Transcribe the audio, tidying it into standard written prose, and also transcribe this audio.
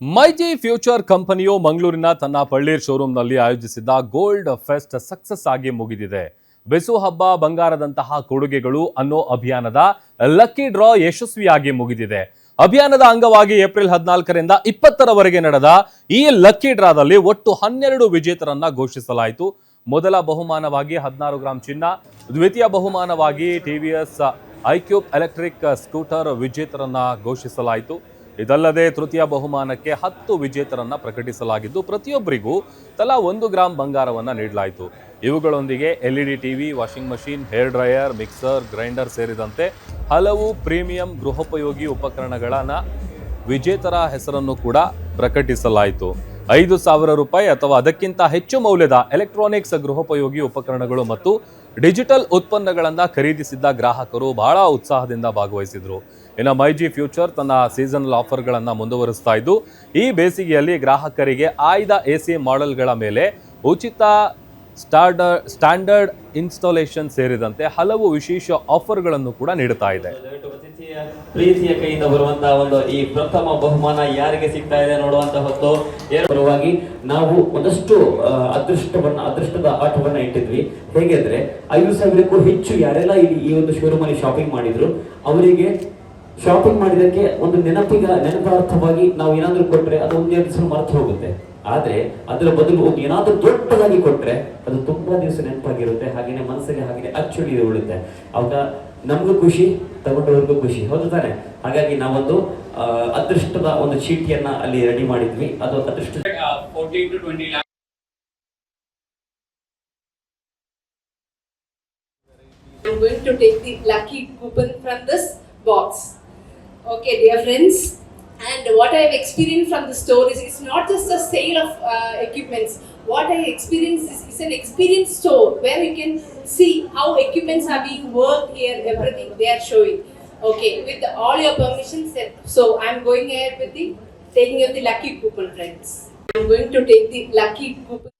MyG future ಕಂಪನಿಯು ಮಂಗಳೂರಿನ ತನ್ನ ಪಳ್ಳೀರ್ ಶೋರೂಮ್ನಲ್ಲಿ ಆಯೋಜಿಸಿದ್ದ ಗೋಲ್ಡ್ ಫೆಸ್ಟ್ ಸಕ್ಸಸ್ ಆಗಿ ಮುಗಿದಿದೆ. ಬೆಸು ಹಬ್ಬ ಬಂಗಾರದಂತಹ ಕೊಡುಗೆಗಳು ಅನ್ನೋ ಅಭಿಯಾನದ ಲಕ್ಕಿ ಡ್ರಾ ಯಶಸ್ವಿಯಾಗಿ ಮುಗಿದಿದೆ. ಅಭಿಯಾನದ ಅಂಗವಾಗಿ ಏಪ್ರಿಲ್ 14ರಿಂದ 20ರವರೆಗೆ ನಡೆದ ಈ ಲಕ್ಕಿ ಡ್ರಾದಲ್ಲಿ ಒಟ್ಟು 12 ವಿಜೇತರನ್ನ ಘೋಷಿಸಲಾಯಿತು. ಮೊದಲ ಬಹುಮಾನವಾಗಿ 16 ಗ್ರಾಂ ಚಿನ್ನ, ದ್ವಿತೀಯ ಬಹುಮಾನವಾಗಿ ಟಿವಿಎಸ್ ಐಕ್ಯೂಬ್ ಎಲೆಕ್ಟ್ರಿಕ್ ಸ್ಕೂಟರ್ ವಿಜೇತರನ್ನ ಘೋಷಿಸಲಾಯಿತು. ಇದಲ್ಲದೆ ತೃತೀಯ ಬಹುಮಾನಕ್ಕೆ 10 ವಿಜೇತರನ್ನ ಪ್ರಕಟಿಸಲಾಗಿದ್ದು ಪ್ರತಿಯೊಬ್ಬರಿಗೂ ತಲಾ 1 ಗ್ರಾಂ ಬಂಗಾರವನ್ನ ನೀಡಲಾಯಿತು. ಇವುಗಳೊಂದಿಗೆ LED TV, washing machine, hair dryer, mixer, grinder ಸೇರಿದಂತೆ ಹಲವು ಪ್ರೀಮಿಯಂ ಗೃಹೋಪಯೋಗಿ ಉಪಕರಣಗಳನ್ನ ವಿಜೇತರ ಹೆಸರನ್ನು ಕೂಡ ಪ್ರಕಟಿಸಲಾಯಿತು. 5,000 ರೂಪಾಯಿ ಅಥವಾ ಅದಕ್ಕಿಂತ ಹೆಚ್ಚು ಮೌಲ್ಯದ ಎಲೆಕ್ಟ್ರಾನಿಕ್ಸ್ ಗೃಹೋಪಯೋಗಿ ಉಪಕರಣಗಳು ಮತ್ತು ಡಿಜಿಟಲ್ ಉತ್ಪನ್ನಗಳನ್ನ ಖರೀದಿಸಿದ್ದ ಗ್ರಾಹಕರು ಬಹಳ ಉತ್ಸಾಹದಿಂದ ಭಾಗವಹಿಸಿದ್ರು. ಇನ್ನು ಮೈಜಿ ಫ್ಯೂಚರ್ ತನ್ನ ಸೀಸನಲ್ ಆಫರ್ಗಳನ್ನ ಮುಂದುವರಿಸ್ತಾ ಇದ್ದು ಈ ಬೇಸಿಗೆಯಲ್ಲಿ ಗ್ರಾಹಕರಿಗೆ ಆಯ್ದ ಎಸಿ ಮಾಡೆಲ್ಗಳ ಮೇಲೆ ಉಚಿತ ಸ್ಟ್ಯಾಂಡರ್ಡ್ ಇನ್ಸ್ಟಾಲೇಷನ್ ಸೇರಿದಂತೆ ಹಲವು ವಿಶೇಷ ಆಫರ್ಗಳನ್ನು ಕೂಡ ನೀಡುತ್ತಾ ಇದೆ. ಪ್ರೀತಿಯ ಕೈಯಿಂದ ಬರುವಂತಹ ಒಂದು ಈ ಪ್ರಥಮ ಬಹುಮಾನ ಯಾರಿಗೆ ಸಿಗ್ತಾ ಇದೆ ನೋಡುವಂತ ಹೊತ್ತು ಪರವಾಗಿ ನಾವು ಒಂದಷ್ಟು ಅದೃಷ್ಟದ ಆಟವನ್ನ ಇಟ್ಟಿದ್ವಿ. ಹೇಗೆ ಅಂದ್ರೆ 5,000ಕ್ಕೂ ಹೆಚ್ಚು ಯಾರೆಲ್ಲ ಈ ಒಂದು ಶೋರೂಮ್ ಅಲ್ಲಿ ಶಾಪಿಂಗ್ ಮಾಡಿದ್ರು ಅವರಿಗೆ ಶಾಪಿಂಗ್ ಮಾಡಿದಕ್ಕೆ ಒಂದು ನೆನಪಾರ್ಥವಾಗಿ ನಾವು ಏನಾದ್ರೂ ಕೊಟ್ರೆ ಅದು ಒಂದೆರಡು ದಿವಸ ಮರೆತು ಹೋಗುತ್ತೆ. ಆದ್ರೆ ಅದರ ಬದಲು ಒಂದು ಏನಾದ್ರೂ ದೊಡ್ಡದಾಗಿ ಕೊಟ್ರೆ ಅದು ತುಂಬಾ ದಿವಸ ನೆನಪಾಗಿರುತ್ತೆ, ಹಾಗೇನೆ ಮನಸ್ಸಿಗೆ ಹಾಗೆ ಅಚ್ಚುಳಿ ಉಳಿಯುತ್ತೆ. ಅವಾಗ ನಮಗೂ ಖುಷಿ, ತಗೊಂಡವ್ರಿಗೂ ಖುಷಿ, ಹೌದು ತಾನೆ? ಹಾಗಾಗಿ ನಾವೊಂದು ಅದೃಷ್ಟದ ಒಂದು ಚೀಟಿಯನ್ನ ಅಲ್ಲಿ ರೆಡಿ ಮಾಡಿದ್ವಿ. ಅದು ಅದೃಷ್ಟ 14 to 20 lakh. I'm going to take the lucky coupon from this box. Okay, dear friends, and what I have experienced from the store is it's not just a sale of equipments. What I experienced is an experience store where you can see how equipments are being worked here, everything they are showing. Okay, with all your permissions, so I'm going ahead with the taking of the lucky coupon, friends. I'm going to take the lucky coupon.